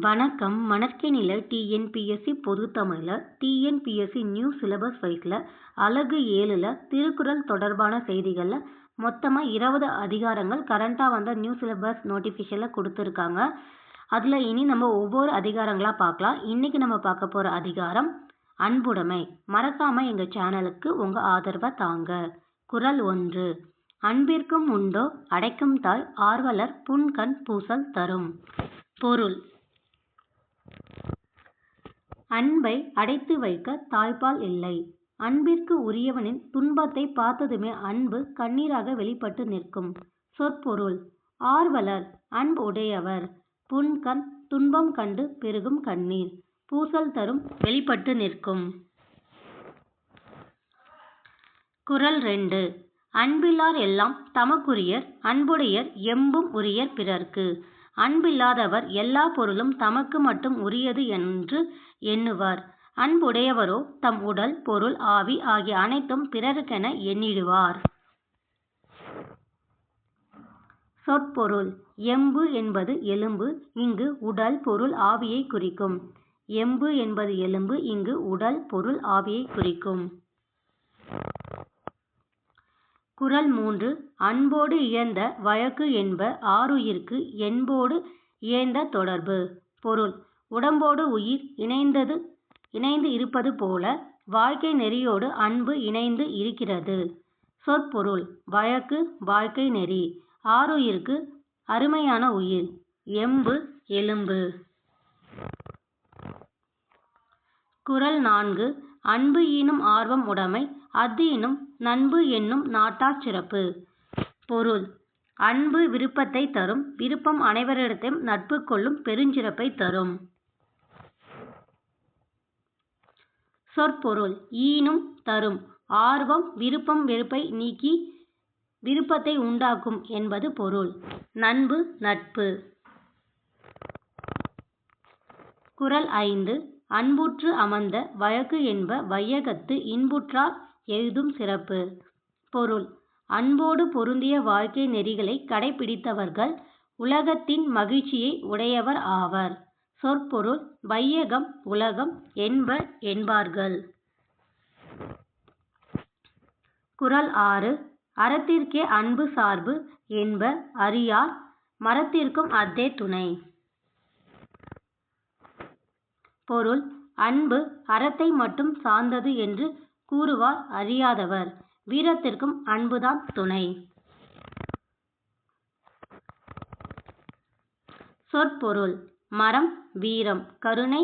வணக்கம். மணற்கேணியில் TNPSC பொதுத்தமிழில் TNPSC new syllabus வைஸில் அலகு 7ல் திருக்குறள் தொடர்பான செய்திகளில் மொத்தமாக 20 அதிகாரங்கள் கரண்ட்டாக வந்த நியூ சிலபஸ் நோட்டிஃபிகேஷனில் கொடுத்துருக்காங்க. அதில் இனி நம்ம ஒவ்வொரு அதிகாரங்களாக பார்க்கலாம். இன்றைக்கி நம்ம பார்க்க போகிற அதிகாரம் அன்புடைமை. மறக்காமல் எங்கள் சேனலுக்கு உங்கள் ஆதரவை தாங்க. குறள் 1. அன்பிற்கும் உண்டோ அடைக்கும் தாய் ஆர்வலர் புன்கண் பூசல் தரும். பொருள்: அன்பை அடைத்து வைக்க தாய்ப்பால் இல்லை. அன்பிற்கு உரியவனின் துன்பத்தை பார்த்ததுமே அன்பு கண்ணீராக வெளிப்பட்டு நிற்கும். சொற்பொருள்: ஆர்வலர் அன்பு உடையவர். புன்கண் துன்பம் கண்டு பெருகும் கண்ணீர். பூசல் தரும் வெளிப்பட்டு நிற்கும். குறள் 2. அன்பில்லார் எல்லாம் தமக்குரியர் அன்புடையர் எம்பும் உரியர் பிறர்க்கு. அன்பில்லாதவர் எல்லா பொருளும் தமக்கு மட்டும் உரியது என்று எண்ணுவார். அன்புடையவரோ தம் உடல் பொருள் ஆவி ஆகிய அனைத்தும் பிறருக்கென எண்ணிடுவார். சொற்பொருள்: எம்பு என்பது எலும்பு, இங்கு உடல் பொருள் ஆவியை குறிக்கும். எம்பு என்பது எலும்பு, இங்கு உடல் பொருள் ஆவியை குறிக்கும். குறள் 3. அன்போடு இயைந்த வழக்கு என்ப ஆருயிர்க்கு என்போடு இயைந்த தொடர்பு. பொருள்: உடம்போடு உயிர் இணைந்து இருப்பது போல வாழ்க்கை நெறியோடு அன்பு இணைந்து இருக்கிறது. சொற்பொருள்: வழக்கு வாழ்க்கை நெறி. ஆருயிர்க்கு அருமையான உயிர். எம்பு எலும்பு. குறள் 4. அன்பு ஈனும் ஆர்வம் உடைமை அஃது ஈனும் நண்பு என்னும் நாட்டார் சிறப்பு. பொருள்: அன்பு விருப்பத்தை தரும். விருப்பம் அனைவரிடத்தையும் நட்பு கொள்ளும் பெருஞ்சிறப்பை தரும். சொற்பொருள்: ஈனும் தரும். ஆர்வம் விருப்பம் வெறுப்பை நீக்கி விருப்பத்தை உண்டாக்கும் என்பது பொருள். நண்பு நட்பு. குறள் 5. அன்புற்று அமர்ந்த வழக்கு என்ப வையகத்து இன்புற்றார் எய்தும் சிறப்பு. பொருள்: அன்போடு பொருந்திய வாழ்க்கை நெறிகளை கடைப்பிடித்தவர்கள் உலகத்தின் மகிழ்ச்சியை உடையவர் ஆவர். சொற்பொருள்: வையகம் உலகம் என்பார்கள். குறள் 6. அறத்திற்கே அன்பு சார்பு என்ப அறியார் மறத்திற்கும் அஃதே துணை. பொருள்: அன்பு அறத்தை மட்டும் சார்ந்தது என்று கூறுவார் அறியாதவர். வீரத்திற்கும் அன்புதான் துணை. சொற்பொருள்: மறம் வீரம் கருணை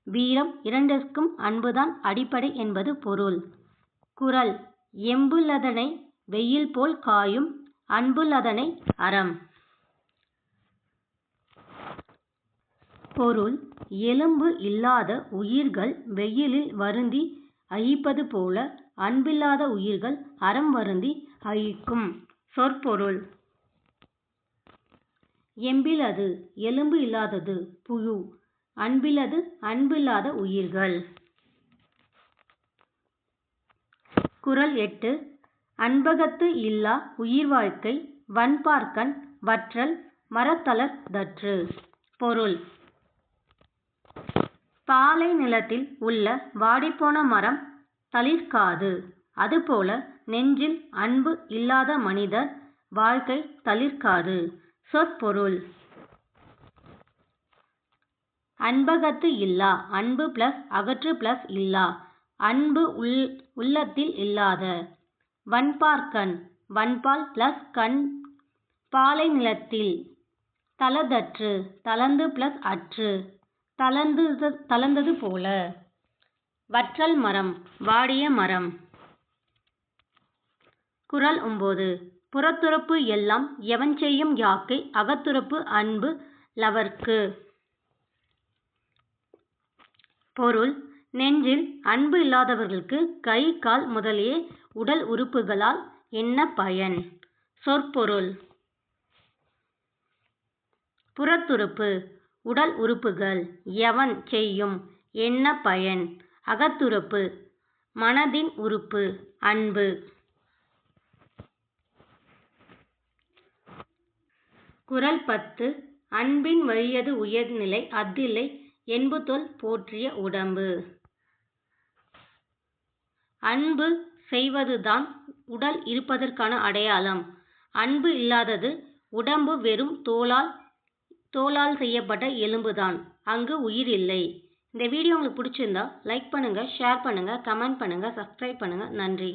வீரம் இரண்டிற்கும் அன்புதான் அடிப்படை என்பது பொருள். குறள்: எம்புள்ளதனை வெயில் போல் காயும் அன்புள்ளதனை அறம். பொருள்: எலும்பு இல்லாத உயிர்கள் வெயிலில் வருந்தி அழிப்பது போல அன்பில்லாத உயிர்கள் அறம் வருந்தி அழிக்கும். சொற்பொருள்: எம்பிலது எலும்பு இல்லாதது புழு. அன்பிலது அன்பில்லாத உயிர்கள். குறள் 8. அன்பகத்து இல்லா உயிர் வாழ்க்கை வன்பார்க்கண் வற்றல் மரத்தலர் தற்று. பொருள்: பாலை நிலத்தில் உள்ள வாடிப்போன மரம் தளிர்க்காது. அதுபோல நெஞ்சில் அன்பு இல்லாத மனிதர் வாழ்க்கை தளிர்க்காது. சொற்பொருள்: அன்பகத்து இல்லா அன்பு பிளஸ் அகற்று பிளஸ் இல்லா அன்பு உள்ளத்தில் இல்லாத. வன்பார்க்கண் வன்பால் பிளஸ் கண் பாலை நிலத்தில். தளர்தற்று தளர்ந்து பிளஸ் அற்று தளர்ந்தது போல. வற்றல் மரம் வாடிய மரம். குறள் 9. புறத்துறப்பு எல்லாம் எவன் செய்யும் யாக்கை அகத்துறப்பு அன்பு லவர்க்கு. பொருள்: நெஞ்சில் அன்பு இல்லாதவர்களுக்கு கை கால் முதலிய உடல் உறுப்புகளால் என்ன பயன்? சொற்பொருள்: புறத்துறுப்பு உடல் உறுப்புகள். எவன் செய்யும் என்ன பயன். அகத்துறுப்பு மனதின் உறுப்பு அன்பு. குறள் 10. அன்பின் வழியது உயர்நிலை அஃதில்லை என்புதொல் போற்றிய உடம்பு. அன்பு செய்வதுதான் உடல் இருப்பதற்கான அடையாளம். அன்பு இல்லாதது உடம்பு வெறும் தோலால் செய்யப்பட்ட எலும்புதான். அங்கு உயிர் இல்லை. இந்த வீடியோ உங்களுக்கு பிடிச்சிருந்தா லைக் பண்ணுங்க, ஷேர் பண்ணுங்க, கமெண்ட் பண்ணுங்க, சப்ஸ்கிரைப் பண்ணுங்க. நன்றி.